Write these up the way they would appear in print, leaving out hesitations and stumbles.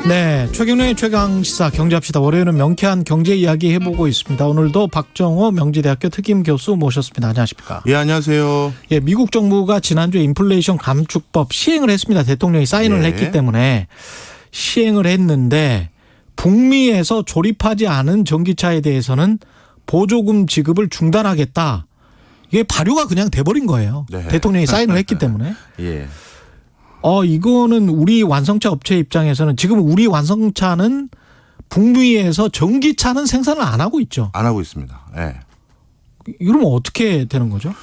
네, 최경영의 최강시사 경제합시다. 월요일은 명쾌한 경제 이야기 해보고 있습니다. 오늘도 박정호 명지대학교 특임 교수 모셨습니다. 안녕하십니까? 예, 안녕하세요. 예, 미국 정부가 지난주에 인플레이션 감축법 시행을 했습니다. 대통령이 사인을 했기 때문에 시행을 했는데 북미에서 조립하지 않은 전기차에 대해서는 보조금 지급을 중단하겠다. 이게 발효가 그냥 돼버린 거예요. 네. 대통령이 사인을 했기 때문에. 예. 이거는 우리 완성차 업체 입장에서는 지금 우리 완성차는 북미에서 전기차는 생산을 안 하고 있죠. 안 하고 있습니다. 예. 이러면 어떻게 되는 거죠?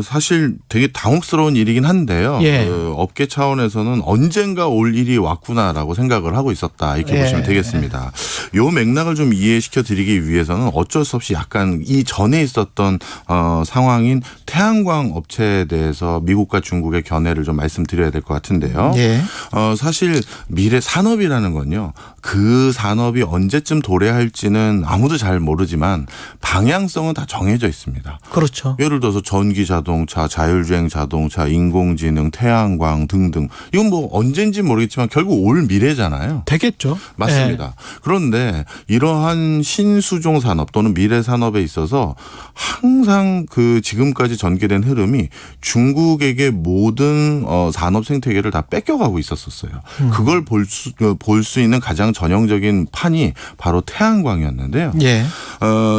사실 되게 당혹스러운 일이긴 한데요. 예. 업계 차원에서는 언젠가 올 일이 왔구나라고 생각을 하고 있었다. 이렇게 보시면 되겠습니다. 요 맥락을 좀 이해시켜 드리기 위해서는 어쩔 수 없이 약간 이 전에 있었던 상황인 태양광 업체에 대해서 미국과 중국의 견해를 좀 말씀드려야 될 것 같은데요. 예. 사실 미래 산업이라는 건요. 그 산업이 언제쯤 도래할지는 아무도 잘 모르지만 방향성은 다 정해져 있습니다. 그렇죠. 예를 들어서 전기 자동차, 자율주행 자동차, 인공지능, 태양광 등등. 이건 뭐 언젠지 모르겠지만 결국 올 미래잖아요. 되겠죠. 맞습니다. 그런데 이러한 신수종 산업 또는 미래 산업에 있어서 항상 그 지금까지 전개된 흐름이 중국에게 모든 산업 생태계를 다 뺏겨가고 있었어요. 그걸 볼 수 있는 가장 전형적인 판이 바로 태양광이었는데요. 예.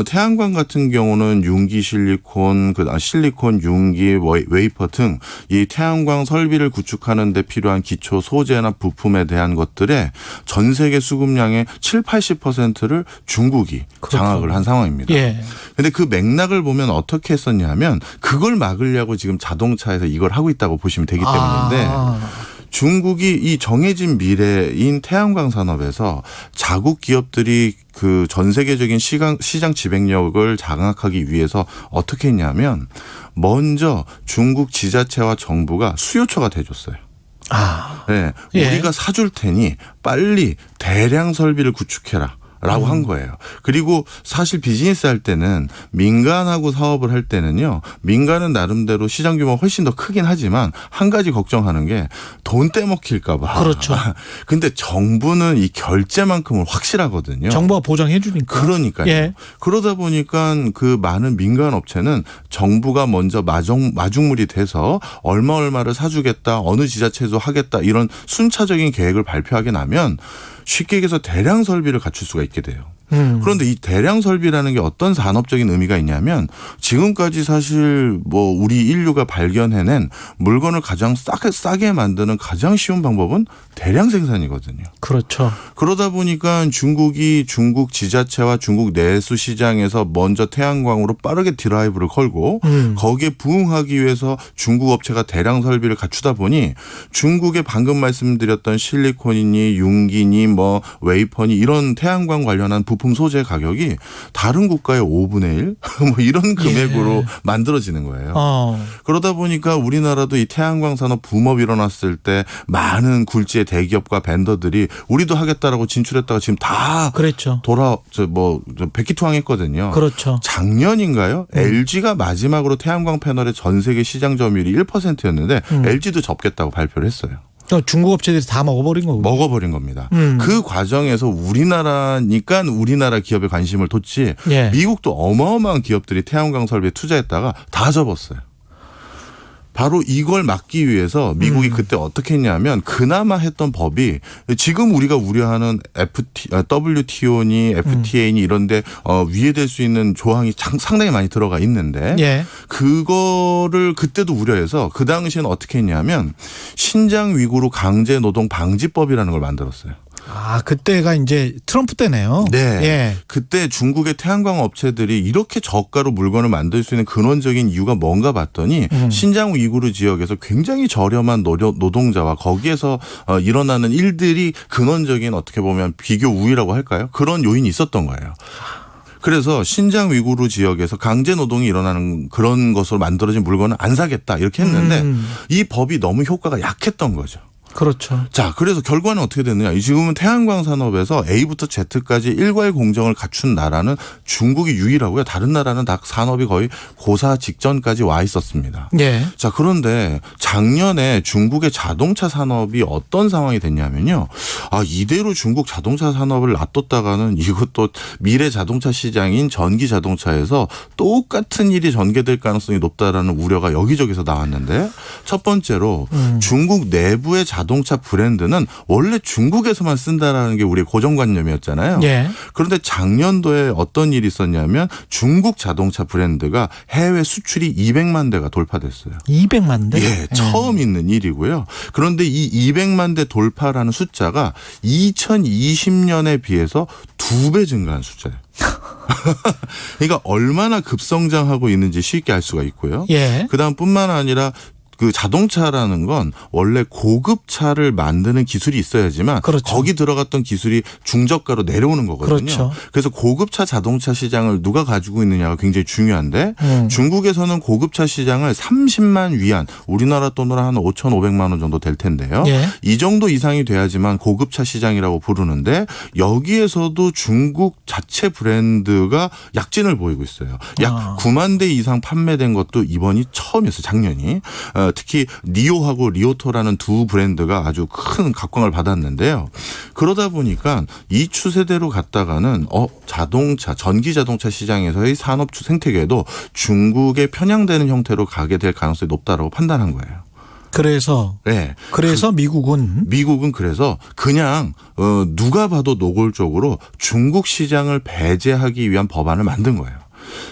태양광 같은 경우는 융기 실리콘, 실리콘, 융기, 웨이퍼 등 이 태양광 설비를 구축하는 데 필요한 기초 소재나 부품에 대한 것들의 전 세계 수급량의 7, 80%를 중국이 장악을 한 상황입니다. 그런데 그 맥락을 보면 어떻게 했었냐면 그걸 막으려고 지금 자동차에서 이걸 하고 있다고 보시면 되기 때문인데 중국이 이 정해진 미래인 태양광 산업에서 자국 기업들이 그 전 세계적인 시장 지배력을 장악하기 위해서 어떻게 했냐면 먼저 중국 지자체와 정부가 수요처가 돼줬어요. 네, 우리가 사줄 테니 빨리 대량 설비를 구축해라. 라고 한 거예요. 그리고 사실 비즈니스 할 때는 민간하고 사업을 할 때는요. 민간은 나름대로 시장 규모가 훨씬 더 크긴 하지만 한 가지 걱정하는 게 돈 떼먹힐까 봐. 그렇죠. 근데 정부는 이 결제만큼은 확실하거든요. 정부가 보장해 주니까. 그러니까요. 예. 그러다 보니까 그 많은 민간 업체는 정부가 먼저 마중물이 돼서 얼마를 사주겠다. 어느 지자체에서 하겠다. 이런 순차적인 계획을 발표하게 나면 쉽게 얘기해서 대량 설비를 갖출 수가 있게 돼요. 그런데 이 대량 설비라는 게 어떤 산업적인 의미가 있냐면 지금까지 사실 뭐 우리 인류가 발견해낸 물건을 가장 싸게 만드는 가장 쉬운 방법은 대량 생산이거든요. 그렇죠. 그러다 보니까 중국이 중국 지자체와 중국 내수 시장에서 먼저 태양광으로 빠르게 드라이브를 걸고 거기에 부응하기 위해서 중국 업체가 대량 설비를 갖추다 보니 중국의 방금 말씀드렸던 실리콘이니 융기니 뭐 웨이퍼니 이런 태양광 관련한 부품 소재 가격이 다른 국가의 5분의 1 뭐 이런 금액으로 만들어지는 거예요. 그러다 보니까 우리나라도 이 태양광 산업 붐업이 일어났을 때 많은 굴지의 대기업과 벤더들이 우리도 하겠다라고 진출했다가 지금 다 그랬죠. 백기투항했거든요. 그렇죠. 작년인가요? LG가 마지막으로 태양광 패널의 전 세계 시장 점유율이 1%였는데 LG도 접겠다고 발표를 했어요. 중국 업체들이 다 먹어버린 거고. 먹어버린 겁니다. 그 과정에서 우리나라니까 우리나라 기업에 관심을 뒀지 미국도 어마어마한 기업들이 태양광 설비에 투자했다가 다 접었어요. 바로 이걸 막기 위해서 미국이 그때 어떻게 했냐면 그나마 했던 법이 지금 우리가 우려하는 WTO니 FTA니 이런 데 위에될 수 있는 조항이 상당히 많이 들어가 있는데 그거를 그때도 우려해서 그 당시에는 어떻게 했냐면 신장 위구르 강제 노동 방지법이라는 걸 만들었어요. 그때가 이제 트럼프 때네요. 네. 예. 그때 중국의 태양광 업체들이 이렇게 저가로 물건을 만들 수 있는 근원적인 이유가 뭔가 봤더니 신장 위구르 지역에서 굉장히 저렴한 노동자와 거기에서 일어나는 일들이 근원적인 어떻게 보면 비교 우위라고 할까요? 그런 요인이 있었던 거예요. 그래서 신장 위구르 지역에서 강제 노동이 일어나는 그런 것으로 만들어진 물건은 안 사겠다 이렇게 했는데 이 법이 너무 효과가 약했던 거죠. 그렇죠. 자, 그래서 결과는 어떻게 됐느냐. 지금은 태양광 산업에서 A부터 Z까지 일괄 공정을 갖춘 나라는 중국이 유일하고요. 다른 나라는 다 산업이 거의 고사 직전까지 와 있었습니다. 예. 자, 그런데 작년에 중국의 자동차 산업이 어떤 상황이 됐냐면요. 이대로 중국 자동차 산업을 놔뒀다가는 이것도 미래 자동차 시장인 전기 자동차에서 똑같은 일이 전개될 가능성이 높다라는 우려가 여기저기서 나왔는데, 첫 번째로 중국 내부의 자동차 브랜드는 원래 중국에서만 쓴다라는 게 우리의 고정관념이었잖아요. 예. 그런데 작년도에 어떤 일이 있었냐면 중국 자동차 브랜드가 해외 수출이 200만 대가 돌파됐어요. 200만 대? 예, 처음 있는 일이고요. 그런데 이 200만 대 돌파라는 숫자가 2020년에 비해서 2배 증가한 숫자예요. 그러니까 얼마나 급성장하고 있는지 쉽게 알 수가 있고요. 예. 그다음 뿐만 아니라 그 자동차라는 건 원래 고급차를 만드는 기술이 있어야지만 그렇죠. 거기 들어갔던 기술이 중저가로 내려오는 거거든요. 그렇죠. 그래서 고급차 자동차 시장을 누가 가지고 있느냐가 굉장히 중요한데 중국에서는 고급차 시장을 30만 위안, 우리나라 돈으로 한 5,500만 원 정도 될 텐데요. 예. 이 정도 이상이 돼야지만 고급차 시장이라고 부르는데, 여기에서도 중국 자체 브랜드가 약진을 보이고 있어요. 약 9만 대 이상 판매된 것도 이번이 처음이었어요. 작년이. 특히 니오하고 리오토라는 두 브랜드가 아주 큰 각광을 받았는데요. 그러다 보니까 이 추세대로 갔다가는 자동차, 전기 자동차 시장에서의 산업 생태계도 중국에 편향되는 형태로 가게 될 가능성이 높다라고 판단한 거예요. 그래서 네. 미국은 그래서 그냥 누가 봐도 노골적으로 중국 시장을 배제하기 위한 법안을 만든 거예요.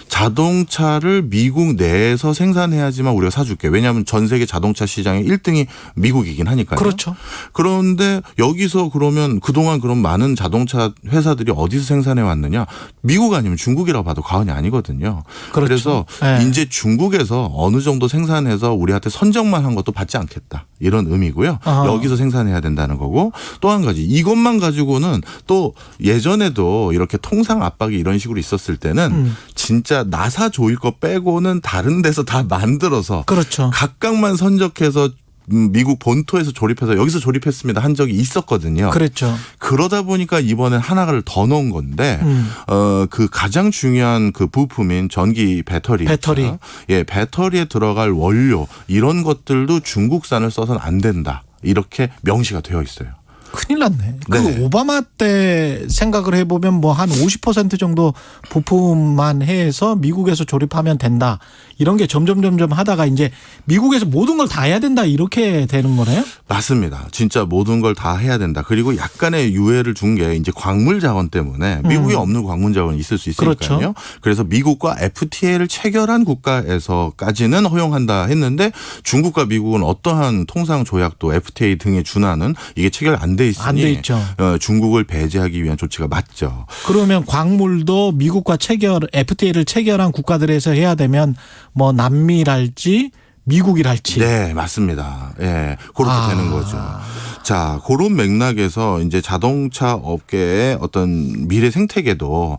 자동차를 미국 내에서 생산해야지만 우리가 사줄게. 왜냐하면 전 세계 자동차 시장의 1등이 미국이긴 하니까요. 그렇죠. 그런데 여기서 그러면 그동안 그럼 많은 자동차 회사들이 어디서 생산해 왔느냐? 미국 아니면 중국이라고 봐도 과언이 아니거든요. 그렇죠. 그래서 네. 이제 중국에서 어느 정도 생산해서 우리한테 선정만 한 것도 받지 않겠다. 이런 의미고요. 여기서 생산해야 된다는 거고, 또 한 가지 이것만 가지고는 또 예전에도 이렇게 통상 압박이 이런 식으로 있었을 때는 진짜 나사 조일 거 빼고는 다른 데서 다 만들어서 그렇죠. 각각만 선적해서 미국 본토에서 조립해서 여기서 조립했습니다 한 적이 있었거든요. 그랬죠. 그러다 보니까 이번엔 하나를 더 넣은 건데 그 가장 중요한 그 부품인 전기 배터리. 예, 배터리에 들어갈 원료 이런 것들도 중국산을 써서는 안 된다. 이렇게 명시가 되어 있어요. 큰일 났네. 네. 그 오바마 때 생각을 해보면 뭐 한 50% 정도 부품만 해서 미국에서 조립하면 된다. 이런 게 점점 하다가 이제 미국에서 모든 걸 다 해야 된다. 이렇게 되는 거네요? 맞습니다. 진짜 모든 걸 다 해야 된다. 그리고 약간의 유예를 준 게 이제 광물 자원 때문에 미국에 없는 광물 자원이 있을 수 있으니까요. 그렇죠. 그래서 미국과 FTA를 체결한 국가에서까지는 허용한다 했는데 중국과 미국은 어떠한 통상 조약도 FTA 등에 준하는 이게 체결 안 돼 있으니 안 돼 있죠. 중국을 배제하기 위한 조치가 맞죠. 그러면 광물도 미국과 FTA를 체결한 국가들에서 해야 되면 뭐 남미랄지 미국이랄지. 네, 맞습니다. 예, 그렇게 되는 거죠. 자, 그런 맥락에서 이제 자동차 업계의 어떤 미래 생태계도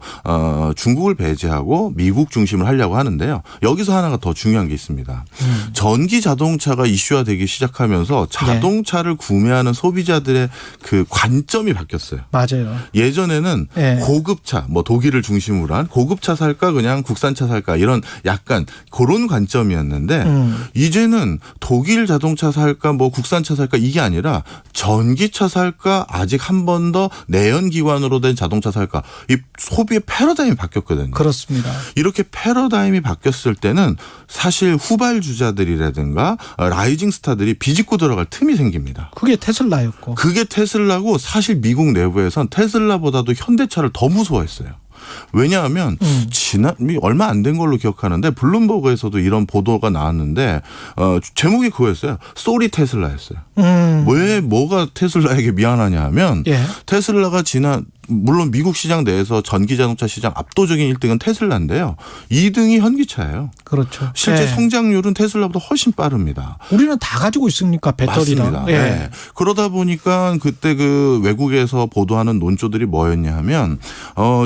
중국을 배제하고 미국 중심을 하려고 하는데요. 여기서 하나가 더 중요한 게 있습니다. 전기 자동차가 이슈화되기 시작하면서 자동차를 구매하는 소비자들의 그 관점이 바뀌었어요. 맞아요. 예전에는 고급차, 뭐 독일을 중심으로 한 고급차 살까 그냥 국산차 살까 이런 약간 그런 관점이었는데 이제는 독일 자동차 살까 뭐 국산차 살까 이게 아니라 전기차 살까 아직 한 번 더 내연기관으로 된 자동차 살까 이 소비의 패러다임이 바뀌었거든요. 그렇습니다. 이렇게 패러다임이 바뀌었을 때는 사실 후발주자들이라든가 라이징 스타들이 비집고 들어갈 틈이 생깁니다. 그게 테슬라였고. 그게 테슬라고 사실 미국 내부에선 테슬라보다도 현대차를 더 무서워했어요. 왜냐하면 얼마 안 된 걸로 기억하는데 블룸버그에서도 이런 보도가 나왔는데 제목이 그거였어요. 쏘리 테슬라였어요. 왜 뭐가 테슬라에게 미안하냐 하면 테슬라가 지난 물론 미국 시장 내에서 전기 자동차 시장 압도적인 1등은 테슬라인데요. 2등이 현기차예요. 그렇죠. 실제 예. 성장률은 테슬라보다 훨씬 빠릅니다. 우리는 다 가지고 있으니까 배터리랑. 맞습니다. 예. 네. 그러다 보니까 그때 그 외국에서 보도하는 논조들이 뭐였냐 하면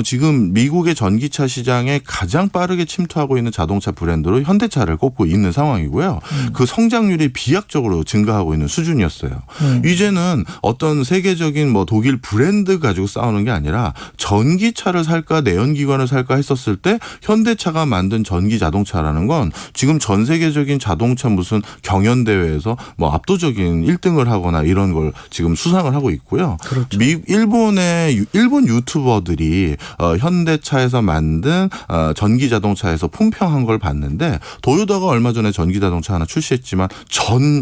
지금 미국의 전기차 시장에 가장 빠르게 침투하고 있는 자동차 브랜드로 현대차를 꼽고 있는 상황이고요. 그 성장률이 비약적으로 증가하고 있는 수준이었어요. 이제는 어떤 세계적인 뭐 독일 브랜드 가지고 싸우는 게 아니라 전기차를 살까 내연기관을 살까 했었을 때 현대차가 만든 전기 자동차라는 건 지금 전 세계적인 자동차 무슨 경연 대회에서 뭐 압도적인 1등을 하거나 이런 걸 지금 수상을 하고 있고요. 그렇죠. 일본 유튜버들이 현대차에서 만든 전기 자동차에서 품평한 걸 봤는데 도요타가 얼마 전에 전기 자동차 하나 출시했지만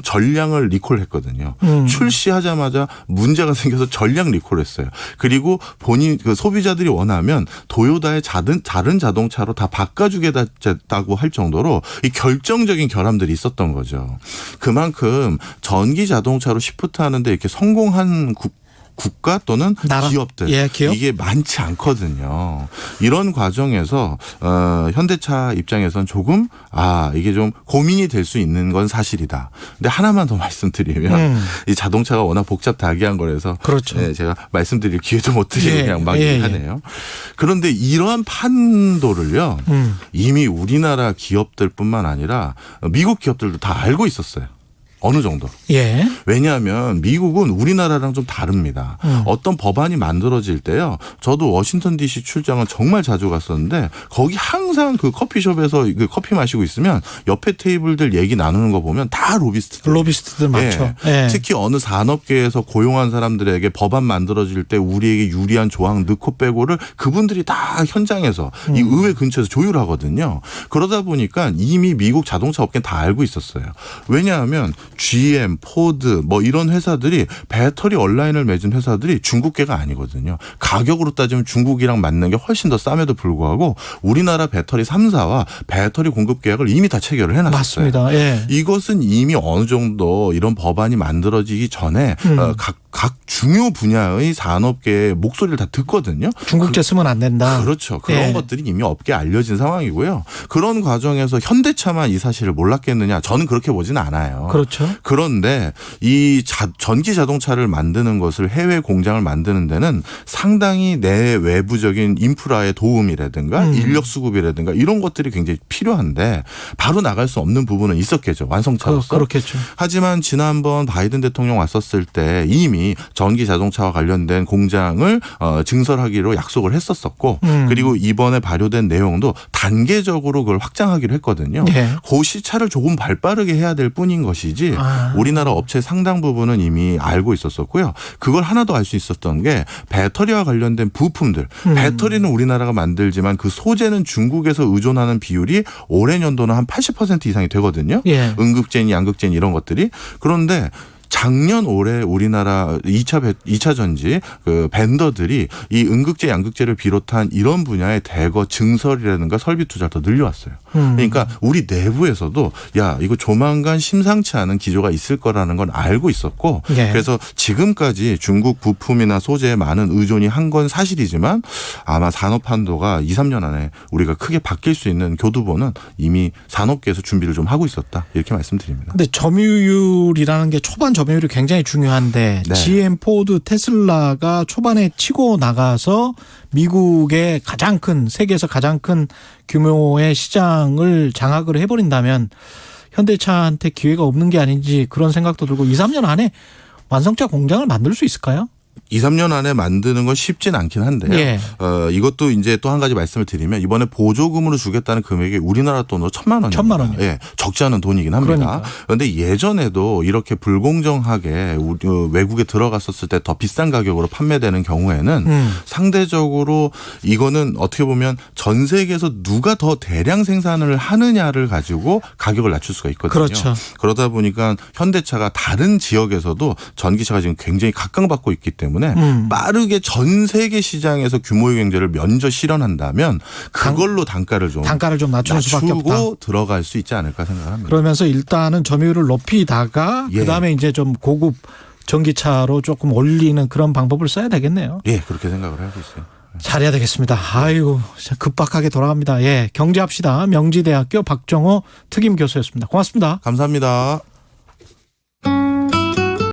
전량을 리콜했거든요. 출시하자마자 문제가 생겨서 전량 리콜했어요. 그리고 본인 그 소비자들이 원하면 도요타의 다른 자동차로 다 바꿔주겠다고 할 정도로 이 결정적인 결함들이 있었던 거죠. 그만큼 전기 자동차로 시프트하는데 이렇게 성공한 국가 또는 나라. 기업들 예, 기업? 이게 많지 않거든요. 이런 과정에서 현대차 입장에서는 조금 이게 좀 고민이 될 수 있는 건 사실이다. 근데 하나만 더 말씀드리면 이 자동차가 워낙 복잡다기한 거라서 그렇죠. 네, 제가 말씀드릴 기회도 못 드리고 그냥 막 얘기하네요. 그런데 이러한 판도를요. 이미 우리나라 기업들뿐만 아니라 미국 기업들도 다 알고 있었어요. 어느 정도. 예. 왜냐하면 미국은 우리나라랑 좀 다릅니다. 어떤 법안이 만들어질 때요. 저도 워싱턴 DC 출장은 정말 자주 갔었는데 거기 항상 그 커피숍에서 그 커피 마시고 있으면 옆에 테이블들 얘기 나누는 거 보면 다 로비스트들 많죠. 예. 특히 어느 산업계에서 고용한 사람들에게 법안 만들어질 때 우리에게 유리한 조항 넣고 빼고를 그분들이 다 현장에서 이 의회 근처에서 조율하거든요. 그러다 보니까 이미 미국 자동차 업계는 다 알고 있었어요. 왜냐하면 GM, 포드 뭐 이런 회사들이 배터리 온라인을 맺은 회사들이 중국계가 아니거든요. 가격으로 따지면 중국이랑 맞는 게 훨씬 더 쌈에도 불구하고 우리나라 배터리 3사와 배터리 공급 계약을 이미 다 체결을 해놨어요. 맞습니다. 예. 이것은 이미 어느 정도 이런 법안이 만들어지기 전에 각 중요 분야의 산업계의 목소리를 다 듣거든요. 중국제 쓰면 안 된다. 그렇죠. 그런 것들이 이미 업계에 알려진 상황이고요. 그런 과정에서 현대차만 이 사실을 몰랐겠느냐. 저는 그렇게 보지는 않아요. 그렇죠. 그런데 이 전기 자동차를 만드는 것을 해외 공장을 만드는 데는 상당히 내 외부적인 인프라의 도움이라든가 인력 수급이라든가 이런 것들이 굉장히 필요한데 바로 나갈 수 없는 부분은 있었겠죠. 완성차로서. 그렇겠죠. 하지만 지난번 바이든 대통령 왔었을 때 이미 전기 자동차와 관련된 공장을 증설하기로 약속을 했었었고 그리고 이번에 발효된 내용도 단계적으로 그걸 확장하기로 했거든요. 예. 그 시차를 조금 발빠르게 해야 될 뿐인 것이지 우리나라 업체 상당 부분은 이미 알고 있었었고요. 그걸 하나 더 알 수 있었던 게 배터리와 관련된 부품들. 배터리는 우리나라가 만들지만 그 소재는 중국에서 의존하는 비율이 올해 연도는 한 80% 이상이 되거든요. 예. 음극재니 양극재니 이런 것들이. 그런데 작년 올해 우리나라 2차 전지 그 벤더들이 이 음극재 양극재를 비롯한 이런 분야의 대거 증설이라든가 설비 투자를 더 늘려왔어요. 그러니까 우리 내부에서도 야 이거 조만간 심상치 않은 기조가 있을 거라는 건 알고 있었고 예. 그래서 지금까지 중국 부품이나 소재에 많은 의존이 한 건 사실이지만 아마 산업 한도가 2, 3년 안에 우리가 크게 바뀔 수 있는 교두보는 이미 산업계에서 준비를 좀 하고 있었다 이렇게 말씀드립니다. 근데 점유율이라는 게 초반 점유율이 굉장히 중요한데 네. GM, 포드, 테슬라가 초반에 치고 나가서 미국의 가장 큰 세계에서 가장 큰 규모의 시장을 장악을 해버린다면 현대차한테 기회가 없는 게 아닌지 그런 생각도 들고 2, 3년 안에 완성차 공장을 만들 수 있을까요? 2, 3년 안에 만드는 건 쉽진 않긴 한데요. 예. 이것도 이제 또 한 가지 말씀을 드리면 이번에 보조금으로 주겠다는 금액이 우리나라 돈으로 1,000만 원입니다. 1,000만 원이요. 예, 적지 않은 돈이긴 합니다. 그런데 예전에도 이렇게 불공정하게 외국에 들어갔었을 때 더 비싼 가격으로 판매되는 경우에는 상대적으로 이거는 어떻게 보면 전 세계에서 누가 더 대량 생산을 하느냐를 가지고 가격을 낮출 수가 있거든요. 그렇죠. 그러다 보니까 현대차가 다른 지역에서도 전기차가 지금 굉장히 각광받고 있기 때문에 빠르게 전 세계 시장에서 규모의 경제를 먼저 실현한다면 그걸로 단가를 좀 낮추는 수밖에 없다. 낮추고 들어갈 수 있지 않을까 생각합니다. 그러면서 일단은 점유율을 높이다가 예. 그다음에 이제 좀 고급 전기차로 조금 올리는 그런 방법을 써야 되겠네요. 예, 그렇게 생각을 하고 있어요. 잘해야 되겠습니다. 아이고, 진짜 급박하게 돌아갑니다. 예, 경제합시다. 명지대학교 박정호 특임 교수였습니다. 고맙습니다. 감사합니다.